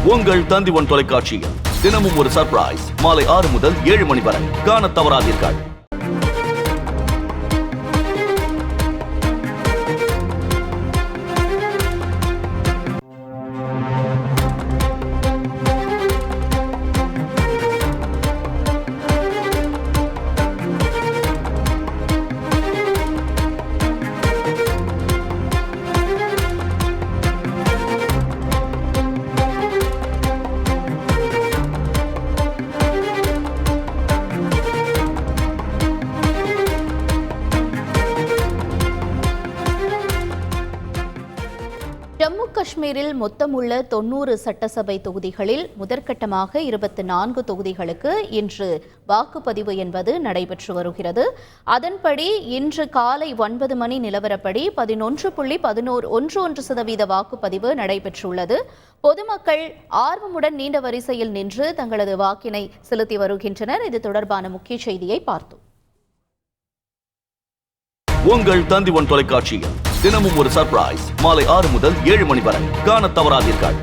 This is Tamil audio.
உங்கள் தந்தி ஒன் தொலைக்காட்சியில் தினமும் ஒரு சர்ப்ரைஸ் மாலை 6 முதல் 7 மணி வரை காணத் தவறாதீர்கள். ஜம்மு காஷ்மீரில் மொத்தமுள்ள 90 சட்டசபை தொகுதிகளில் முதற்கட்டமாக 24 தொகுதிகளுக்கு இன்று வாக்குப்பதிவு என்பது நடைபெற்று வருகிறது. அதன்படி இன்று காலை 9 மணி நிலவரப்படி 11.11% வாக்குப்பதிவு நடைபெற்றுள்ளது. பொதுமக்கள் ஆர்வமுடன் நீண்ட வரிசையில் நின்று தங்களது வாக்கினை செலுத்தி வருகின்றனர். இது தொடர்பான முக்கிய செய்தியை பார்த்தோம். உங்கள் தந்தி ஒன் தொலைக்காட்சியில் தினமும் ஒரு சர்ப்ரைஸ் மாலை 6 முதல் 7 மணி வரை காணத் தவறாதீர்கள்.